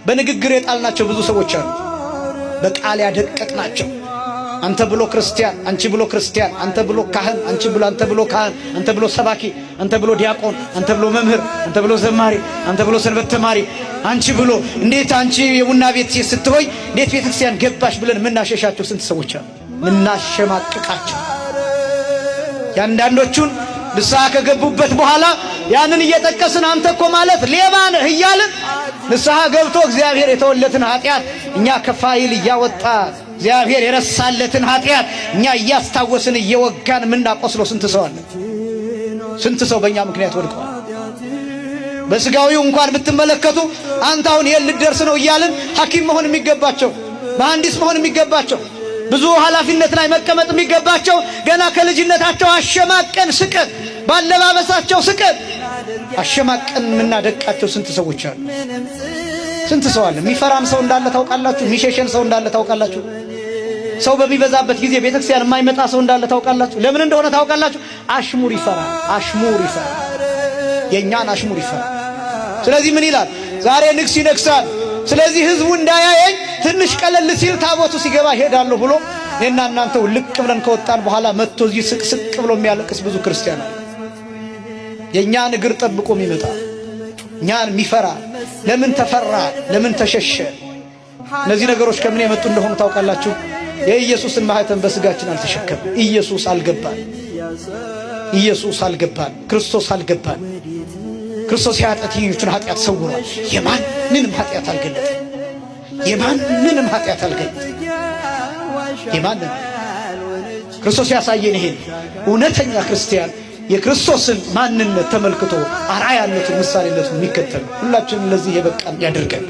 በንግግር የጣልናቸው ብዙ ሰዎች አሉ። በቃል ያደቀቅናቸው። አንተ ብሎ ክርስቲያን፣ አንቺ ብሎ ክርስቲያን፣ አንተ ብሎ ካህን፣ አንቺ ብሎ አንተ ብሎ ካህን፣ አንተ ብሎ ሰባኪ፣ አንተ ብሎ ዲያቆን፣ አንተ ብሎ መምህር፣ አንተ ብሎ ዘማሪ፣ አንተ ብሎ ሰንበት ተማሪ፣ አንቺ ብሎ እንዴት አንቺ የቡና ቤት ስትሆይ እንዴት ቤተክርስቲያን ገባሽ ብለን ምናሸሻቸው ስንት ሰዎች አሉ። ምናሸማቅቃቸው ያንዳንዶቹን ንስሐ ከገቡበት በኋላ ያንን እየጠቀስን አንተ እኮ ማለት ሌባ ነህ እያልን ንስሐ ገብቶ እግዚአብሔር የተወለትን ኃጢአት እኛ ከፋይል እያወጣ እግዚአብሔር የረሳለትን ኃጢአት እኛ እያስታወስን እየወጋን ምናቆስለው ስንት ሰው አለ። ስንት ሰው በእኛ ምክንያት ወድቀዋል። በስጋዊው እንኳን ብትመለከቱ አንተ አሁን ልትደርስ ነው እያልን ሐኪም መሆን የሚገባቸው መሐንዲስ መሆን የሚገባቸው ብዙ ኃላፊነት ላይ መቀመጥ የሚገባቸው ገና ከልጅነታቸው አሸማቀን ስቀን ባለባበሳቸው ስቀን አሸማቀን ምናደቃቸው ስንት ሰዎች አሉ። ስንት ሰው አለ። የሚፈራም ሰው እንዳለ ታውቃላችሁ። የሚሸሸን ሰው እንዳለ ታውቃላችሁ። ሰው በሚበዛበት ጊዜ ቤተክርስቲያን የማይመጣ ሰው እንዳለ ታውቃላችሁ። ለምን እንደሆነ ታውቃላችሁ? አሽሙር ይፈራል። አሽሙር ይፈራል። የኛን አሽሙር ይፈራል። ስለዚህ ምን ይላል? ዛሬ ንግስ ይነግሳል። ስለዚህ ህዝቡ እንዳያየኝ ትንሽ ቀለል ሲል ታቦቱ ሲገባ ሄዳለሁ ብሎ እኔና እናንተው ልቅ ብለን ከወጣን በኋላ መጥቶ እዚህ ስቅስቅ ብሎ የሚያለቅስ ብዙ ክርስቲያን አለ። የኛን እግር ጠብቆ የሚመጣ እኛን የሚፈራ ለምን ተፈራ? ለምን ተሸሸ? እነዚህ ነገሮች ከምን የመጡ እንደሆኑ ታውቃላችሁ? የኢየሱስን ማህተም በስጋችን አልተሸከም። ኢየሱስ አልገባን። ኢየሱስ አልገባን። ክርስቶስ አልገባን። ክርስቶስ የኃጢአተኞችን ኃጢአት ሰውሯል። የማንንም ኃጢአት አልገለጠም። የማንንም ኃጢአት አልገለጠም። የማንንም ክርስቶስ ያሳየን ይሄን እውነተኛ ክርስቲያን የክርስቶስን ማንነት ተመልክቶ አርአያነቱን ምሳሌነቱን የሚከተል ሁላችንም ለዚህ የበቃን ያድርገን።